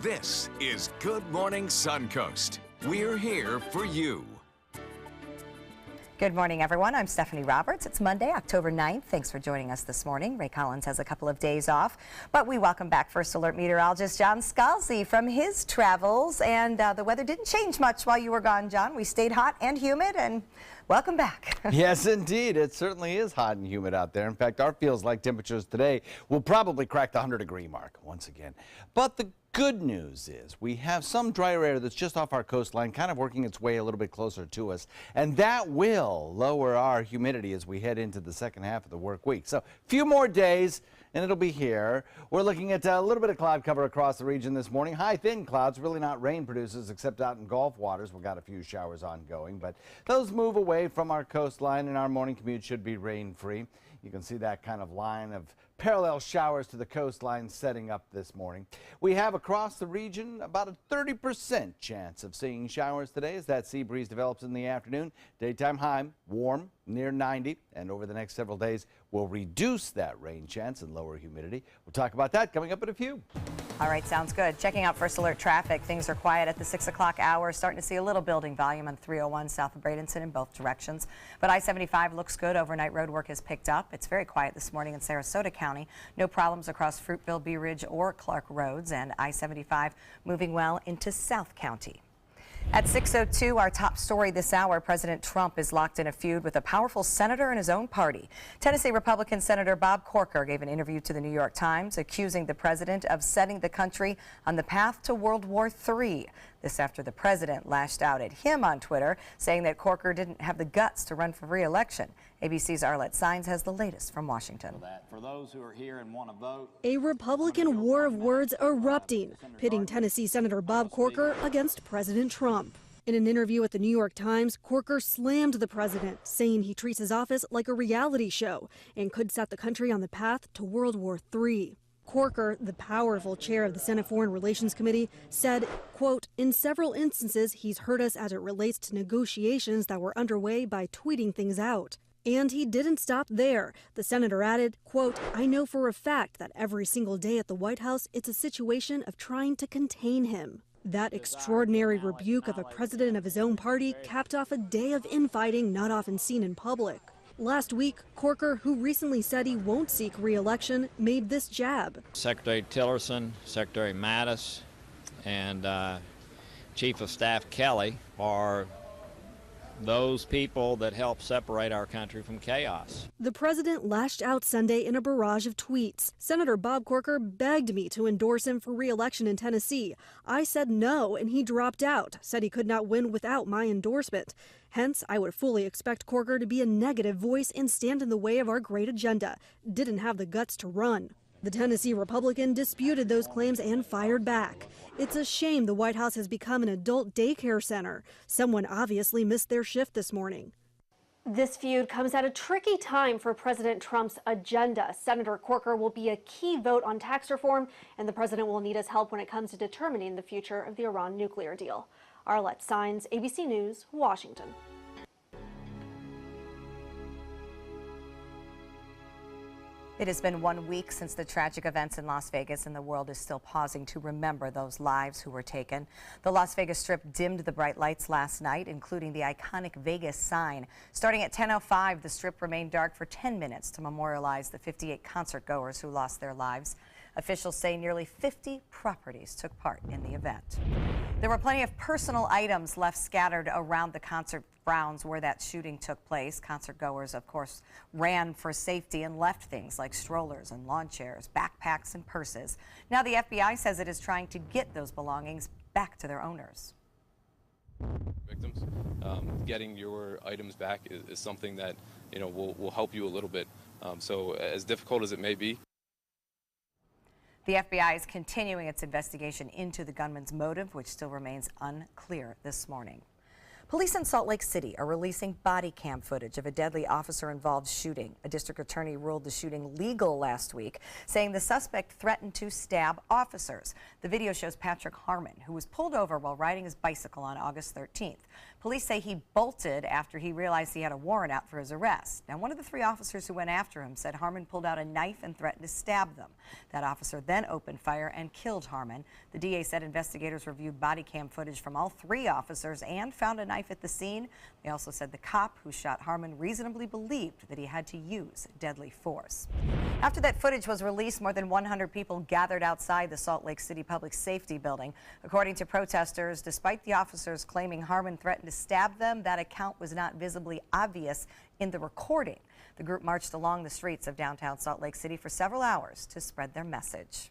This is Good Morning Suncoast. We're here for you. Good morning, everyone. I'm Stephanie Roberts. It's Monday, October 9th. Thanks for joining us this morning. Ray Collins has a couple of days off, but we welcome back First Alert meteorologist John Scalzi from his travels. And the weather didn't change much while you were gone, John. We stayed hot and humid, and welcome back. Yes, indeed. It certainly is hot and humid out there. In fact, our feels like temperatures today will probably crack the 100-degree mark once again. But the good news is we have some drier air that's just off our coastline, kind of working its way a little bit closer to us, and that will lower our humidity as we head into the second half of the work week. So a few more days and it'll be here. We're looking at a little bit of cloud cover across the region this morning. High thin clouds, really not rain producers except out in Gulf waters. We've got a few showers ongoing, but those move away from our coastline and our morning commute should be rain free. You can see that kind of line of parallel showers to the coastline setting up this morning. We have across the region about a 30% chance of seeing showers today as that sea breeze develops in the afternoon. Daytime high, warm, near 90, and over the next several days will reduce that rain chance and lower humidity. We'll talk about that coming up in a few. All right, sounds good. Checking out First Alert traffic. Things are quiet at the 6 o'clock hour. Starting to see a little building volume on 301 south of Bradenton in both directions. But I-75 looks good. Overnight road work has picked up. It's very quiet this morning in Sarasota County. No problems across Fruitville, Bee Ridge, or Clark roads. And I-75 moving well into South County. At 6:02, our top story this hour, President Trump is locked in a feud with a powerful senator in his own party. Tennessee Republican Senator Bob Corker gave an interview to the New York Times accusing the president of setting the country on the path to World War III. This after the president lashed out at him on Twitter, saying that Corker didn't have the guts to run for re-election. ABC's Arlette Saenz has the latest from Washington. For those who are here and want to vote. A Republican war of words erupting, pitting Tennessee Senator Bob Corker against President Trump. In an interview with the New York Times, Corker slammed the president, saying he treats his office like a reality show and could set the country on the path to World War III. Corker, the powerful chair of the Senate Foreign Relations Committee, said, quote, in several instances, he's hurt us as it relates to negotiations that were underway by tweeting things out. And he didn't stop there. The senator added, quote, I know for a fact that every single day at the White House, it's a situation of trying to contain him. That extraordinary rebuke of a president of his own party capped off a day of infighting not often seen in public. Last week, Corker, who recently said he won't seek re-election, made this jab. Secretary Tillerson, Secretary Mattis, and Chief of Staff Kelly are those people that help separate our country from chaos. The president lashed out Sunday in a barrage of tweets. Senator Bob Corker begged me to endorse him for re-election in Tennessee. I said no, and he dropped out, said he could not win without my endorsement. Hence, I would fully expect Corker to be a negative voice and stand in the way of our great agenda. Didn't have the guts to run. The Tennessee Republican disputed those claims and fired back. It's a shame the White House has become an adult daycare center. Someone obviously missed their shift this morning. This feud comes at a tricky time for President Trump's agenda. Senator Corker will be a key vote on tax reform, and the president will need his help when it comes to determining the future of the Iran nuclear deal. Arlette Saenz, ABC News, Washington. It has been 1 week since the tragic events in Las Vegas, and the world is still pausing to remember those lives who were taken. The Las Vegas Strip dimmed the bright lights last night, including the iconic Vegas sign. Starting at 10:05, the Strip remained dark for 10 minutes to memorialize the 58 concert goers who lost their lives. Officials say nearly 50 properties took part in the event. There were plenty of personal items left scattered around the concert grounds where that shooting took place. Concert goers, of course, ran for safety and left things like strollers and lawn chairs, backpacks and purses. Now the FBI says it is trying to get those belongings back to their owners. Victims, getting your items back is something that will help you a little bit. So as difficult as it may be. The FBI is continuing its investigation into the gunman's motive, which still remains unclear this morning. Police in Salt Lake City are releasing body cam footage of a deadly officer-involved shooting. A district attorney ruled the shooting legal last week, saying the suspect threatened to stab officers. The video shows Patrick Harmon, who was pulled over while riding his bicycle on August 13th. Police say he bolted after he realized he had a warrant out for his arrest. Now, one of the 3 officers who went after him said Harmon pulled out a knife and threatened to stab them. That officer then opened fire and killed Harmon. The DA said investigators reviewed body cam footage from all 3 officers and found a knife at the scene. They also said the cop who shot Harmon reasonably believed that he had to use deadly force. After that footage was released, more than 100 people gathered outside the Salt Lake City Public Safety Building. According to protesters, despite the officers claiming Harmon threatened to stab them, that account was not visibly obvious in the recording. The group marched along the streets of downtown Salt Lake City for several hours to spread their message.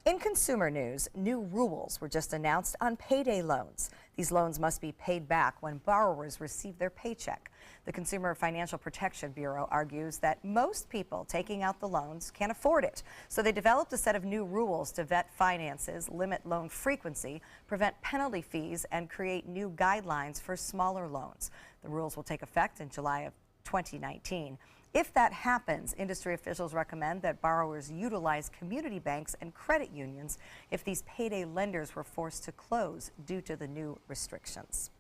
In consumer news, new rules were just announced on payday loans. These loans must be paid back when borrowers receive their paycheck. The Consumer Financial Protection Bureau argues that most people taking out the loans can't afford it. So they developed a set of new rules to vet finances, limit loan frequency, prevent penalty fees, and create new guidelines for smaller loans. The rules will take effect in July of 2019. If that happens, industry officials recommend that borrowers utilize community banks and credit unions if these payday lenders were forced to close due to the new restrictions.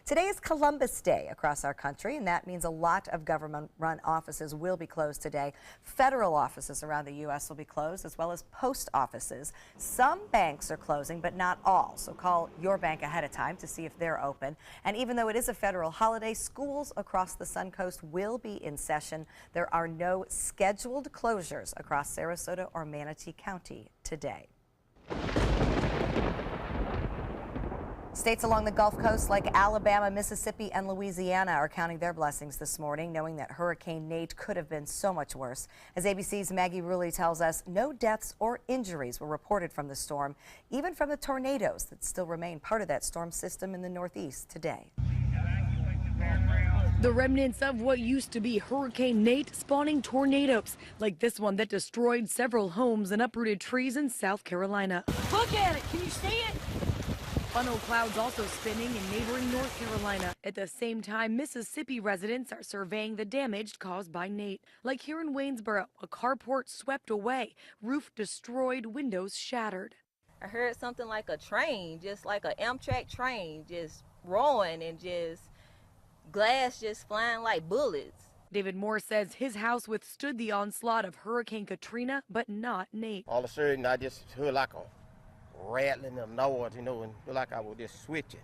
Today is Columbus Day across our country, and that means a lot of government-run offices will be closed today. Federal offices around the U.S. will be closed, as well as post offices. Some banks are closing, but not all, so call your bank ahead of time to see if they're open. And even though it is a federal holiday, schools across the Suncoast will be in session. There are no scheduled closures across Sarasota or Manatee County today. States along the Gulf Coast like Alabama, Mississippi, and Louisiana are counting their blessings this morning, knowing that Hurricane Nate could have been so much worse. As ABC's Maggie Rulli tells us, no deaths or injuries were reported from the storm, even from the tornadoes that still remain part of that storm system in the Northeast today. The remnants of what used to be Hurricane Nate spawning tornadoes, like this one that destroyed several homes and uprooted trees in South Carolina. Look at it! Can you see it? Funnel clouds also spinning in neighboring North Carolina. At the same time, Mississippi residents are surveying the damage caused by Nate. Like here in Waynesboro, a carport swept away, roof destroyed, windows shattered. I heard something like a train, just like an Amtrak train, just roaring and just glass just flying like bullets. David Moore says his house withstood the onslaught of Hurricane Katrina, but not Nate. All of a sudden, I just heard like a rattling of noise, and feel like I was just switching.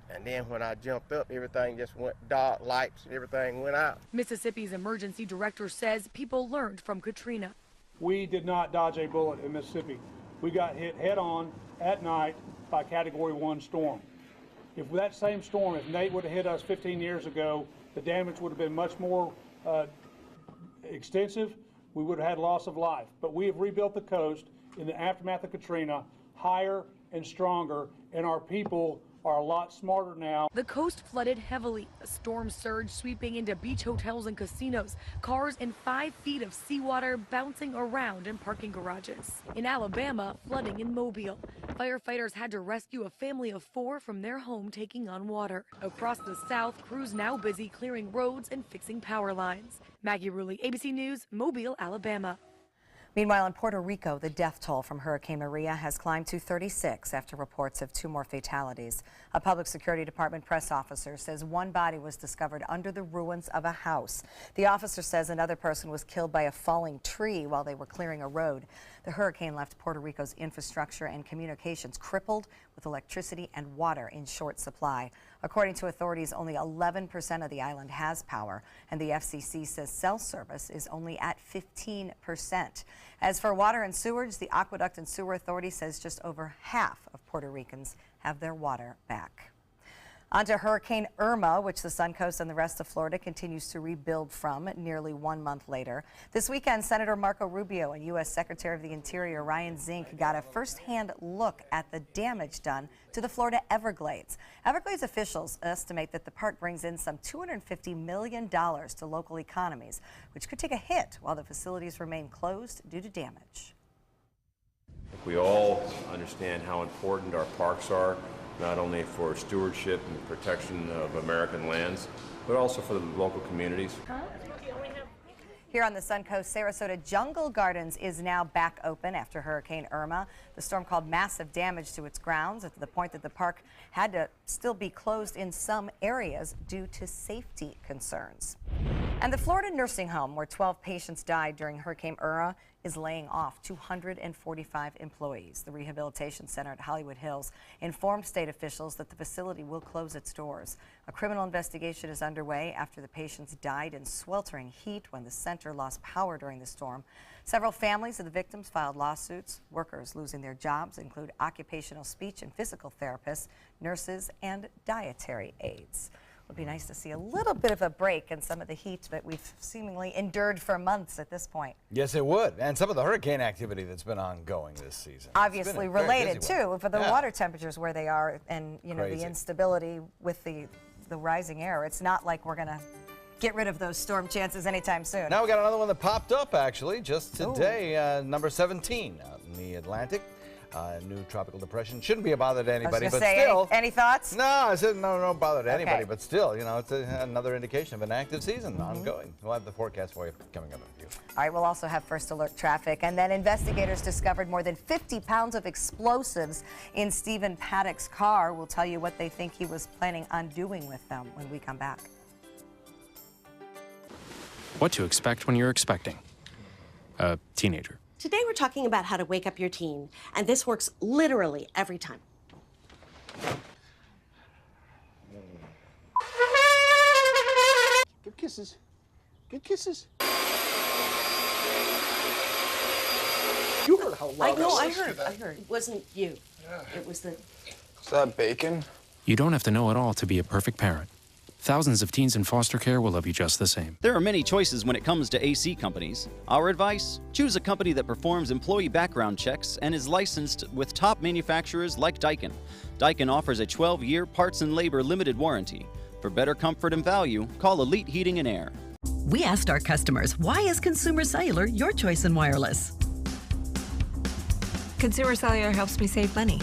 And then when I jumped up, everything just went dark, lights, and everything went out. Mississippi's emergency director says people learned from Katrina. We did not dodge a bullet in Mississippi. We got hit head on at night by a Category 1 storm. If that same storm, if Nate would have hit us 15 years ago, the damage would have been much more extensive. We would have had loss of life. But we have rebuilt the coast in the aftermath of Katrina higher and stronger, and our people are a lot smarter now. The coast flooded heavily, a storm surge sweeping into beach hotels and casinos, cars in 5 feet of seawater bouncing around in parking garages. In Alabama, flooding in Mobile. Firefighters had to rescue a family of 4 from their home taking on water. Across the South, crews now busy clearing roads and fixing power lines. Maggie Rulli, ABC News, Mobile, Alabama. Meanwhile, in Puerto Rico, the death toll from Hurricane Maria has climbed to 36 after reports of 2 more fatalities. A public security department press officer says 1 body was discovered under the ruins of a house. The officer says another person was killed by a falling tree while they were clearing a road. The hurricane left Puerto Rico's infrastructure and communications crippled, with electricity and water in short supply. According to authorities, only 11% of the island has power, and the FCC says cell service is only at 15%. As for water and sewage, the Aqueduct and Sewer Authority says just over half of Puerto Ricans have their water back. On to Hurricane Irma, which the Suncoast and the rest of Florida continues to rebuild from nearly 1 month later. This weekend, Senator Marco Rubio and U.S. Secretary of the Interior Ryan Zink got a first-hand look at the damage done to the Florida Everglades. Everglades officials estimate that the park brings in some $250 million to local economies, which could take a hit while the facilities remain closed due to damage. We all understand how important our parks are not only for stewardship and protection of American lands, but also for the local communities. Here on the Suncoast, Sarasota Jungle Gardens is now back open after Hurricane Irma. The storm caused massive damage to its grounds to the point that the park had to still be closed in some areas due to safety concerns. And the Florida nursing home where 12 patients died during Hurricane Irma is laying off 245 employees. The rehabilitation center at Hollywood Hills informed state officials that the facility will close its doors. A criminal investigation is underway after the patients died in sweltering heat when the center lost power during the storm. Several families of the victims filed lawsuits. Workers losing their jobs include occupational speech and physical therapists, nurses, and dietary aides. It would be nice to see a little bit of a break in some of the heat that we've seemingly endured for months at this point. Yes, it would. And some of the hurricane activity that's been ongoing this season. Obviously related, too, for the water temperatures where they are and, you know, Crazy. the instability with the rising air. It's not like we're going to get rid of those storm chances anytime soon. Now we got another one that popped up, actually, just today, number 17 out in the Atlantic. New tropical depression. Shouldn't be a bother to anybody, but still. Any thoughts? No, I said no bother to anybody, but still, you know, it's another indication of an active season ongoing. We'll have the forecast for you coming up in a few. All right, we'll also have first alert traffic. And then investigators discovered more than 50 pounds of explosives in Stephen Paddock's car. We'll tell you what they think he was planning on doing with them when we come back. What to expect when you're expecting a teenager. Today we're talking about how to wake up your teen, and this works literally every time. Good kisses. Good kisses. You heard how loud I heard. It wasn't you. It was the... Is that bacon? You don't have to know it all to be a perfect parent. Thousands of teens in foster care will love you just the same. There are many choices when it comes to AC companies. Our advice? Choose a company that performs employee background checks and is licensed with top manufacturers like Daikin. Daikin offers a 12-year parts and labor limited warranty. For better comfort and value, call Elite Heating and Air. We asked our customers, why is Consumer Cellular your choice in wireless? Consumer Cellular helps me save money.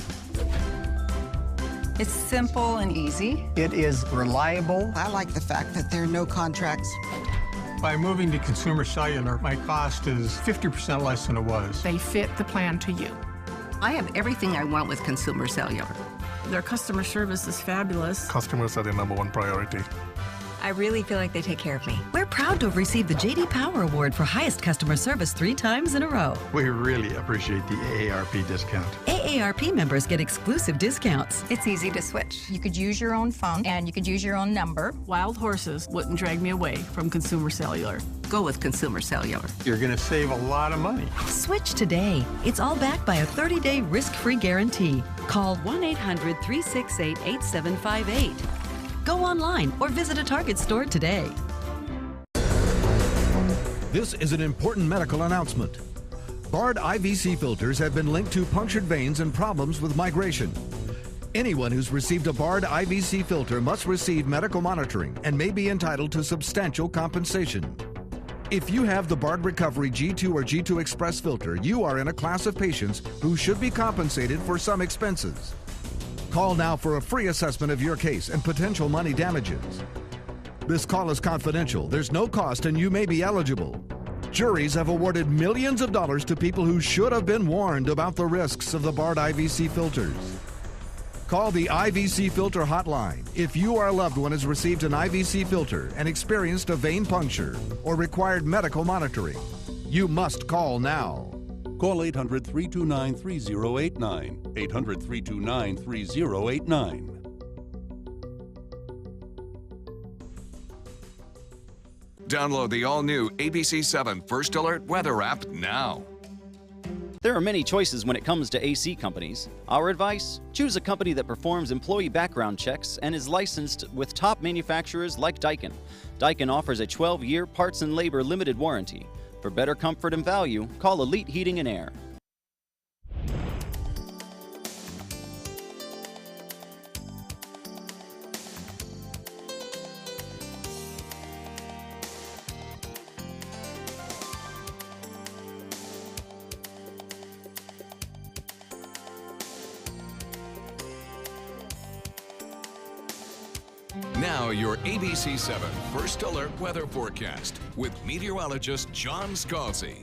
It's simple and easy. It is reliable. I like the fact that there are no contracts. By moving to Consumer Cellular, my cost is 50% less than it was. They fit the plan to you. I have everything I want with Consumer Cellular. Their customer service is fabulous. Customers are the #1 priority. I really feel like they take care of me. We're proud to have received the J.D. Power Award for highest customer service 3 times in a row. We really appreciate the AARP discount. AARP members get exclusive discounts. It's easy to switch. You could use your own phone and you could use your own number. Wild horses wouldn't drag me away from Consumer Cellular. Go with Consumer Cellular. You're going to save a lot of money. Switch today. It's all backed by a 30-day risk-free guarantee. Call 1-800-368-8758. Go online or visit a Target store today. This is an important medical announcement. Bard IVC filters have been linked to punctured veins and problems with migration. Anyone who's received a Bard IVC filter must receive medical monitoring and may be entitled to substantial compensation. If you have the Bard Recovery G2 or G2 Express filter, you are in a class of patients who should be compensated for some expenses. Call now for a free assessment of your case and potential money damages. This call is confidential. There's no cost and you may be eligible. Juries have awarded millions of dollars to people who should have been warned about the risks of the Bard IVC filters. Call the IVC Filter Hotline if you or a loved one has received an IVC filter and experienced a vein puncture or required medical monitoring. You must call now. Call 800-329-3089. 800-329-3089. Download the all-new ABC7 First Alert Weather app now. There are many choices when it comes to AC companies. Our advice? Choose a company that performs employee background checks and is licensed with top manufacturers like Daikin. Daikin offers a 12-year parts and labor limited warranty. For better comfort and value, call Elite Heating and Air. Now, your ABC 7 First Alert weather forecast with meteorologist John Scalzi.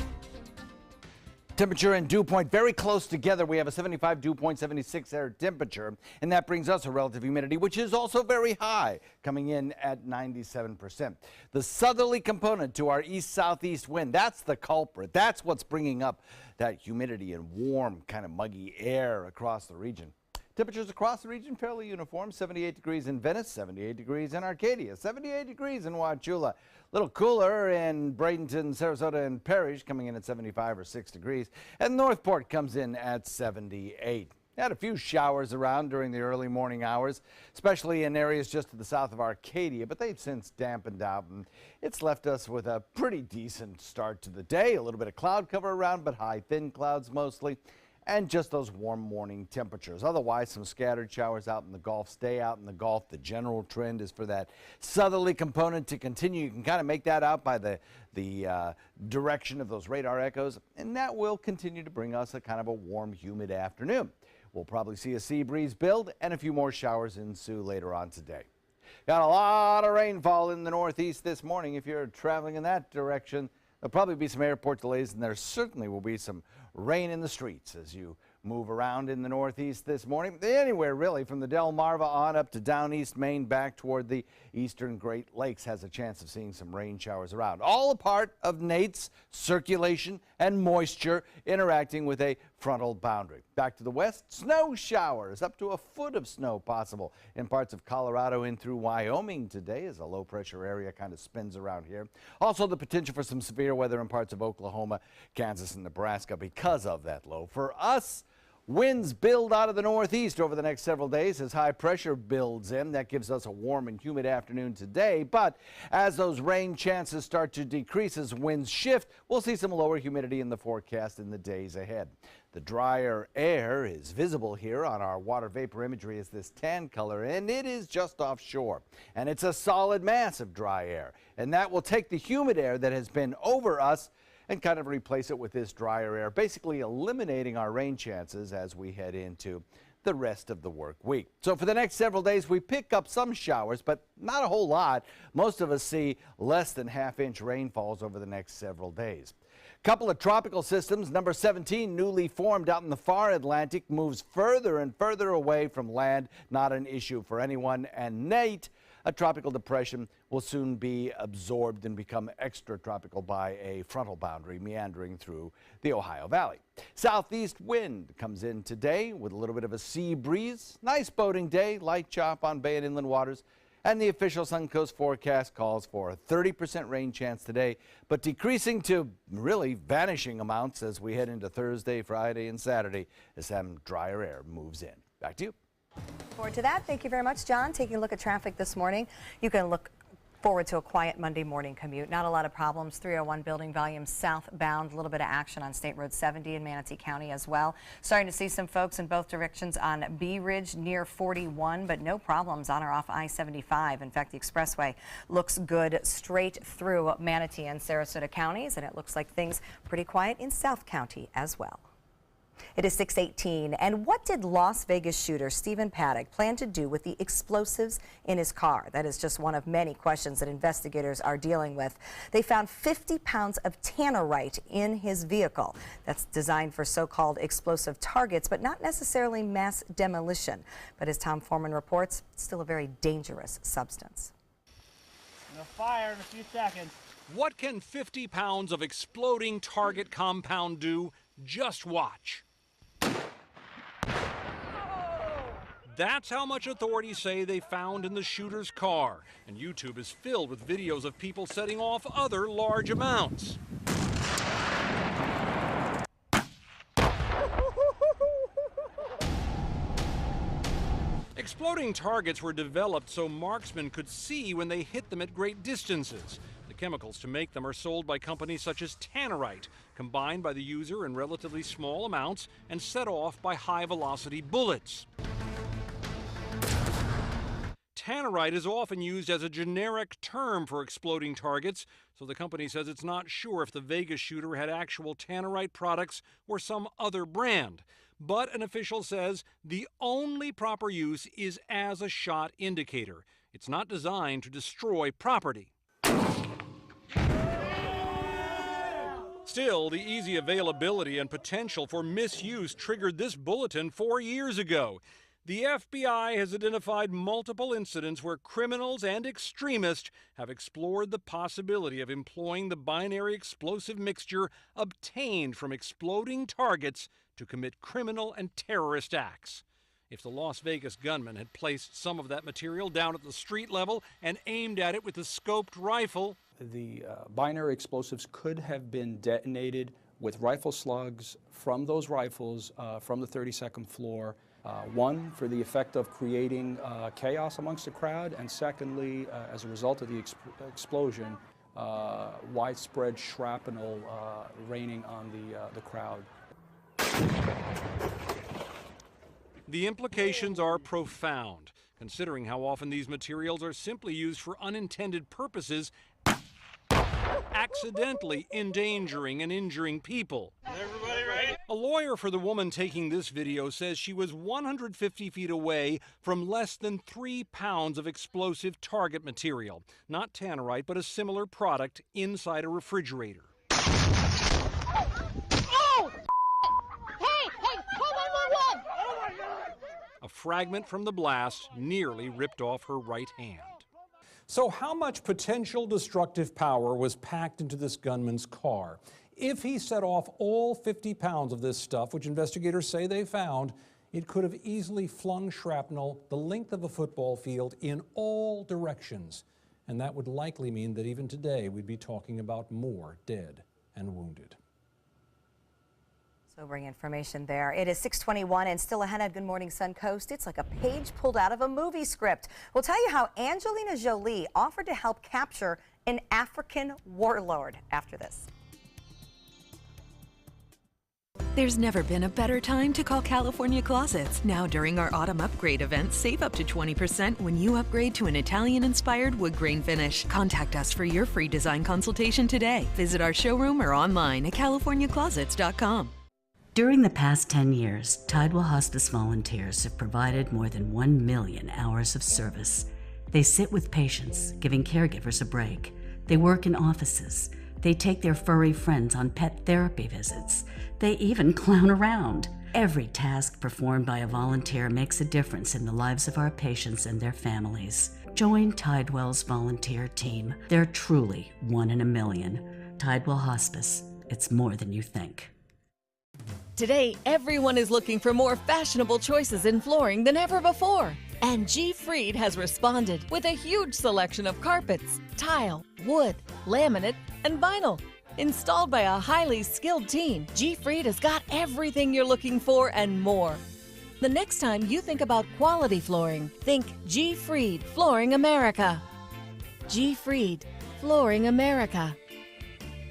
Temperature and dew point very close together. We have a 75 dew point, 76 air temperature, and that brings us a relative humidity, which is also very high, coming in at 97%. The southerly component to our east-southeast wind, that's the culprit. That's what's bringing up that humidity and warm, kind of muggy air across the region. Temperatures across the region fairly uniform. 78 degrees in Venice, 78 degrees in Arcadia, 78 degrees in Wauchula. A little cooler in Bradenton, Sarasota, and Parrish, coming in at 75 or 6 degrees. And Northport comes in at 78. Had a few showers around during the early morning hours, especially in areas just to the south of Arcadia, but they've since dampened out, and it's left us with a pretty decent start to the day. A little bit of cloud cover around, but high, thin clouds mostly, and just those warm morning temperatures. Otherwise, some scattered showers out in the Gulf. Stay out in the Gulf. The general trend is for that southerly component to continue. You can kind of make that out by the direction of those radar echoes, and that will continue to bring us a kind of a warm, humid afternoon. We'll probably see a sea breeze build and a few more showers ensue later on today. Got a lot of rainfall in the northeast this morning. If you're traveling in that direction, there'll probably be some airport delays, and there certainly will be some rain in the streets as you move around in the northeast this morning. Anywhere really from the Delmarva on up to down East Maine back toward the eastern Great Lakes has a chance of seeing some rain showers around. All a part of Nate's circulation and moisture interacting with a frontal boundary. Back to the west, snow showers, up to a foot of snow possible in parts of Colorado in through Wyoming today as a low pressure area kind of spins around here. Also the potential for some severe weather in parts of Oklahoma, Kansas, and Nebraska because of that low. For us, winds build out of the northeast over the next several days as high pressure builds in. That gives us a warm and humid afternoon today. But as those rain chances start to decrease as winds shift, we'll see some lower humidity in the forecast in the days ahead. The drier air is visible here on our water vapor imagery as this tan color, and it is just offshore. And it's a solid mass of dry air. And that will take the humid air that has been over us and kind of replace it with this drier air, basically eliminating our rain chances as we head into the rest of the work week. So for the next several days, we pick up some showers, but not a whole lot. Most of us see less than half-inch rainfalls over the next several days. Couple of tropical systems. Number 17, newly formed out in the far Atlantic, moves further and further away from land. Not an issue for anyone. And Nate, a tropical depression, will soon be absorbed and become extratropical by a frontal boundary meandering through the Ohio Valley. Southeast wind comes in today with a little bit of a sea breeze. Nice boating day, light chop on bay and inland waters. And the official Suncoast forecast calls for a 30% rain chance today, but decreasing to really vanishing amounts as we head into Thursday, Friday, and Saturday as some drier air moves in. Back to you. Forward to that. Thank you very much, John. Taking a look at traffic this morning. You can look forward to a quiet Monday morning commute. Not a lot of problems. 301 building volume southbound. A little bit of action on State Road 70 in Manatee County as well. Starting to see some folks in both directions on Bee Ridge near 41, but no problems on or off I-75. In fact, the expressway looks good straight through Manatee and Sarasota counties, and it looks like things pretty quiet in South County as well. It is 6:18, and what did Las Vegas shooter Stephen Paddock plan to do with the explosives in his car? That is just one of many questions that investigators are dealing with. They found 50 pounds of tannerite in his vehicle. That's designed for so-called explosive targets, but not necessarily mass demolition. But as Tom Foreman reports, it's still a very dangerous substance. Gonna fire in a few seconds. What can 50 pounds of exploding target compound do? Just watch. That's how much authorities say they found in the shooter's car. And YouTube is filled with videos of people setting off other large amounts. Exploding targets were developed so marksmen could see when they hit them at great distances. The chemicals to make them are sold by companies such as tannerite, combined by the user in relatively small amounts and set off by high-velocity bullets. Tannerite is often used as a generic term for exploding targets, so the company says it's not sure if the Vegas shooter had actual tannerite products or some other brand. But an official says the only proper use is as a shot indicator. It's not designed to destroy property. Still, the easy availability and potential for misuse triggered this bulletin 4 years ago. The FBI has identified multiple incidents where criminals and extremists have explored the possibility of employing the binary explosive mixture obtained from exploding targets to commit criminal and terrorist acts. If the Las Vegas gunman had placed some of that material down at the street level and aimed at it with a scoped rifle, the binary explosives could have been detonated with rifle slugs from those rifles from the 32nd floor. One, for the effect of creating chaos amongst the crowd, and secondly, as a result of the explosion, widespread shrapnel raining on the crowd. the implications are profound, considering how often these materials are simply used for unintended purposes, accidentally endangering and injuring people. Everybody ready? A lawyer for the woman taking this video says she was 150 feet away from less than 3 pounds of explosive target material, not tannerite, but a similar product inside a refrigerator. Oh! Hey, call 911! Oh my God! A fragment from the blast nearly ripped off her right hand. So how much potential destructive power was packed into this gunman's car? If he set off all 50 pounds of this stuff, which investigators say they found, it could have easily flung shrapnel the length of a football field in all directions. And that would likely mean that even today we'd be talking about more dead and wounded. Sobering information there. It is 6:21 and still ahead at Good Morning Suncoast. It's like a page pulled out of a movie script. We'll tell you how Angelina Jolie offered to help capture an African warlord after this. There's never been a better time to call California Closets. Now during our autumn upgrade event, save up to 20% when you upgrade to an Italian-inspired wood grain finish. Contact us for your free design consultation today. Visit our showroom or online at californiaclosets.com. During the past 10 years, Tidewell Hospice volunteers have provided more than 1 million hours of service. They sit with patients, giving caregivers a break. They work in offices. They take their furry friends on pet therapy visits. They even clown around. Every task performed by a volunteer makes a difference in the lives of our patients and their families. Join Tidewell's volunteer team. They're truly 1 in a million. Tidewell Hospice. It's more than you think. Today, everyone is looking for more fashionable choices in flooring than ever before. And G. Fried has responded with a huge selection of carpets, tile, wood, laminate, and vinyl. Installed by a highly skilled team, G. Fried has got everything you're looking for and more. The next time you think about quality flooring, think G. Fried Flooring America. G. Fried Flooring America.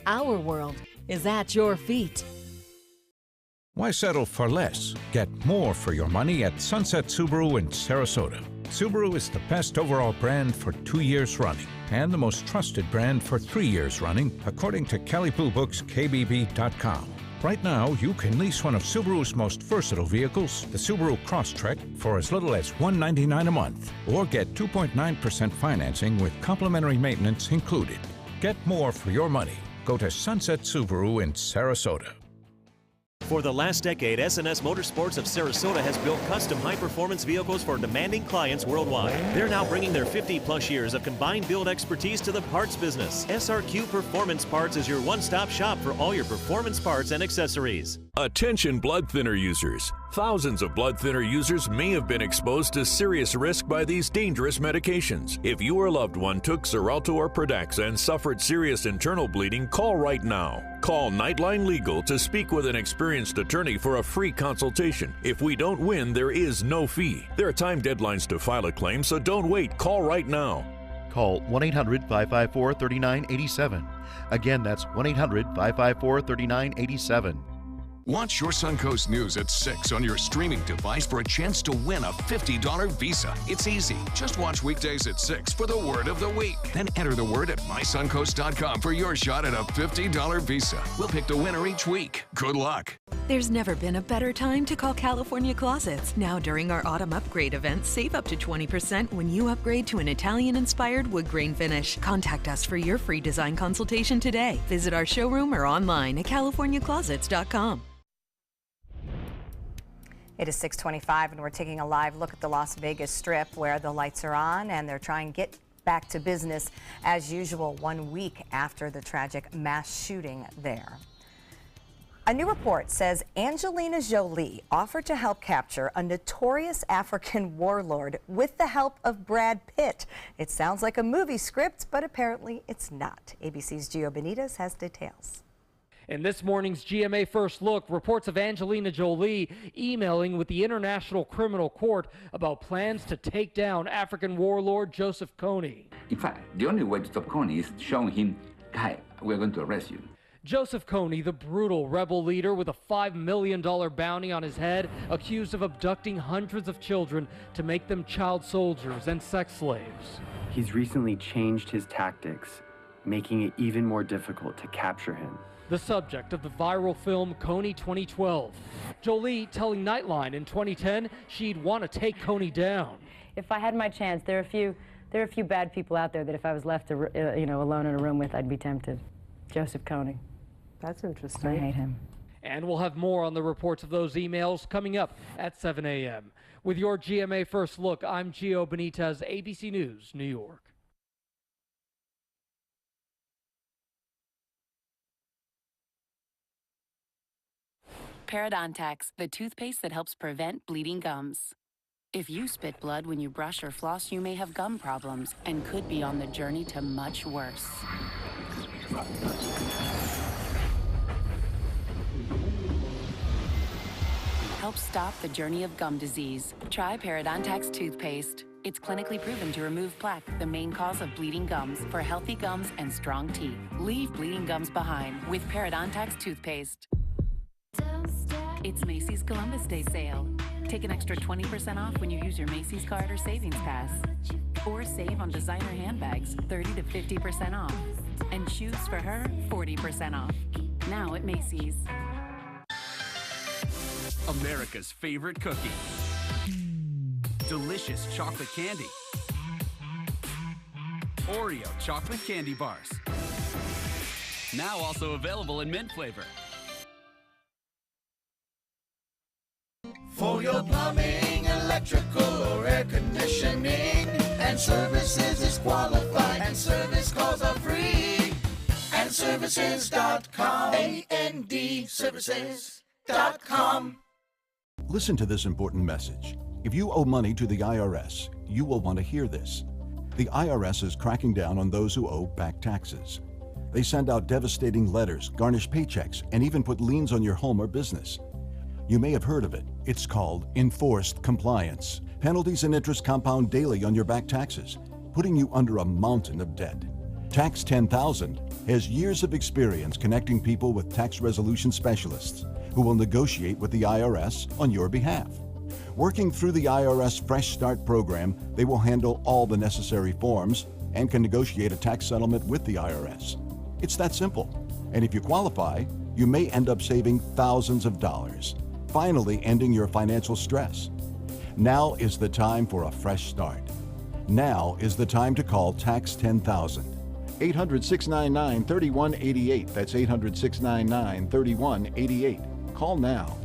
Our world is at your feet. Why settle for less? Get more for your money at Sunset Subaru in Sarasota. Subaru is the best overall brand for 2 years running and the most trusted brand for 3 years running, according to Kelley Blue Book's KBB.com. Right now, you can lease one of Subaru's most versatile vehicles, the Subaru Crosstrek, for as little as $199 a month, or get 2.9% financing with complimentary maintenance included. Get more for your money. Go to Sunset Subaru in Sarasota. For the last decade, S&S Motorsports of Sarasota has built custom high-performance vehicles for demanding clients worldwide. They're now bringing their 50-plus years of combined build expertise to the parts business. SRQ Performance Parts is your one-stop shop for all your performance parts and accessories. Attention blood thinner users. Thousands of blood thinner users may have been exposed to serious risk by these dangerous medications. If you or a loved one took Xarelto or Pradaxa and suffered serious internal bleeding, call right now. Call Nightline Legal to speak with an experienced attorney for a free consultation. If we don't win, there is no fee. There are time deadlines to file a claim, so don't wait. Call right now. Call 1-800-554-3987. Again, that's 1-800-554-3987. Watch your Suncoast News at 6 on your streaming device for a chance to win a $50 Visa. It's easy. Just watch weekdays at 6 for the word of the week. Then enter the word at mysuncoast.com for your shot at a $50 Visa. We'll pick the winner each week. Good luck. There's never been a better time to call California Closets. Now during our autumn upgrade event, save up to 20% when you upgrade to an Italian-inspired wood grain finish. Contact us for your free design consultation today. Visit our showroom or online at californiaclosets.com. It is 6:25 and we're taking a live look at the Las Vegas Strip where the lights are on and they're trying to get back to business as usual 1 week after the tragic mass shooting there. A new report says Angelina Jolie offered to help capture a notorious African warlord with the help of Brad Pitt. It sounds like a movie script, but apparently it's not. ABC's Gio Benitez has details. In this morning's GMA First Look, reports of Angelina Jolie emailing with the International Criminal Court about plans to take down African warlord Joseph Kony. In fact, the only way to stop Kony is showing him, "Guy, we're going to arrest you." Joseph Kony, the brutal rebel leader with a $5 million bounty on his head, accused of abducting hundreds of children to make them child soldiers and sex slaves. He's recently changed his tactics, making it even more difficult to capture him. The subject of the viral film Kony 2012. Jolie telling Nightline in 2010 she'd want to take Kony down. If I had my chance, there are a few bad people out there that if I was left alone in a room with, I'd be tempted. Joseph Kony. That's interesting. I hate him. And we'll have more on the reports of those emails coming up at 7 a.m. With your GMA First Look, I'm Gio Benitez, ABC News, New York. Parodontax, the toothpaste that helps prevent bleeding gums. If you spit blood when you brush or floss, you may have gum problems and could be on the journey to much worse. Help stop the journey of gum disease. Try Parodontax toothpaste. It's clinically proven to remove plaque, the main cause of bleeding gums, for healthy gums and strong teeth. Leave bleeding gums behind with Parodontax toothpaste. It's Macy's Columbus Day sale. Take an extra 20% off when you use your Macy's card or savings pass. Or save on designer handbags, 30 to 50% off. And shoes for her, 40% off. Now at Macy's. America's favorite cookie. Delicious chocolate candy. Oreo chocolate candy bars. Now also available in mint flavor. For your plumbing, electrical, or air conditioning, and services is qualified, and service calls are free. And services.com, A-N-D, services.com. Listen to this important message. If you owe money to the IRS, you will want to hear this. The IRS is cracking down on those who owe back taxes. They send out devastating letters, garnish paychecks, and even put liens on your home or business. You may have heard of it. It's called enforced compliance. Penalties and interest compound daily on your back taxes, putting you under a mountain of debt. Tax 10,000 has years of experience connecting people with tax resolution specialists who will negotiate with the IRS on your behalf. Working through the IRS Fresh Start program, they will handle all the necessary forms and can negotiate a tax settlement with the IRS. It's that simple. And if you qualify, you may end up saving thousands of dollars, finally ending your financial stress. Now is the time for a fresh start. Now is the time to call Tax 10,000. 800-699-3188. That's 800-699-3188. Call now.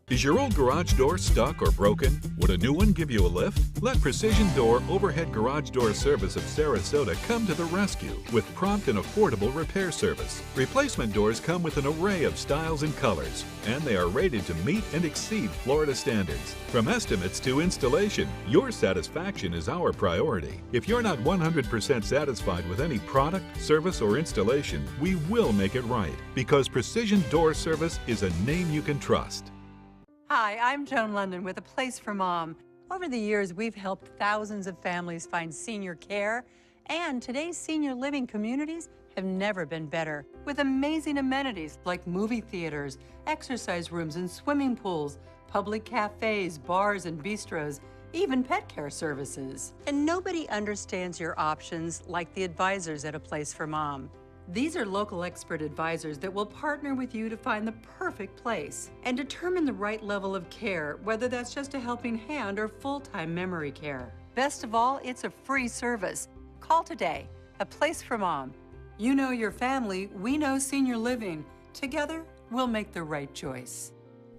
Is your old garage door stuck or broken? Would a new one give you a lift? Let Precision Door Overhead Garage Door Service of Sarasota come to the rescue with prompt and affordable repair service. Replacement doors come with an array of styles and colors, and they are rated to meet and exceed Florida standards. From estimates to installation, your satisfaction is our priority. If you're not 100% satisfied with any product, service, or installation, we will make it right, because Precision Door Service is a name you can trust. Hi, I'm Joan London with A Place for Mom. Over the years, we've helped thousands of families find senior care, and today's senior living communities have never been better, with amazing amenities like movie theaters, exercise rooms and swimming pools, public cafes, bars and bistros, even pet care services. And nobody understands your options like the advisors at A Place for Mom. These are local expert advisors that will partner with you to find the perfect place and determine the right level of care, whether that's just a helping hand or full-time memory care. Best of all, it's a free service. Call today. A Place for Mom. You know your family, we know senior living. Together, we'll make the right choice.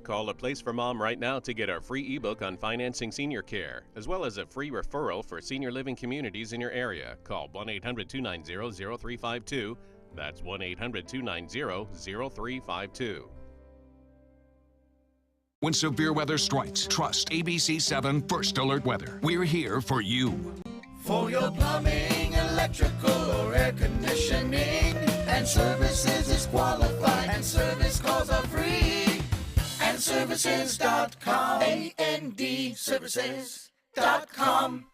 Call A Place for Mom right now to get our free ebook on financing senior care, as well as a free referral for senior living communities in your area. Call 1-800-290-0352. That's 1-800-290-0352. When severe weather strikes, trust ABC 7 First Alert Weather. We're here for you. For your plumbing, electrical, or air conditioning, and services is qualified, and service calls are free. And services.com. A-N-D services.com.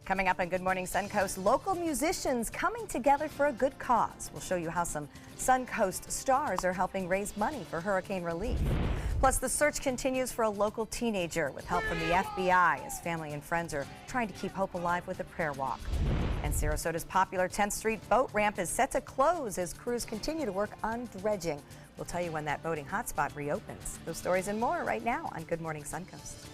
Coming up on Good Morning Suncoast, local musicians coming together for a good cause. We'll show you how some Suncoast stars are helping raise money for hurricane relief. Plus, the search continues for a local teenager with help from the FBI as family and friends are trying to keep hope alive with a prayer walk. And Sarasota's popular 10th Street boat ramp is set to close as crews continue to work on dredging. We'll tell you when that boating hotspot reopens. Those stories and more right now on Good Morning Suncoast.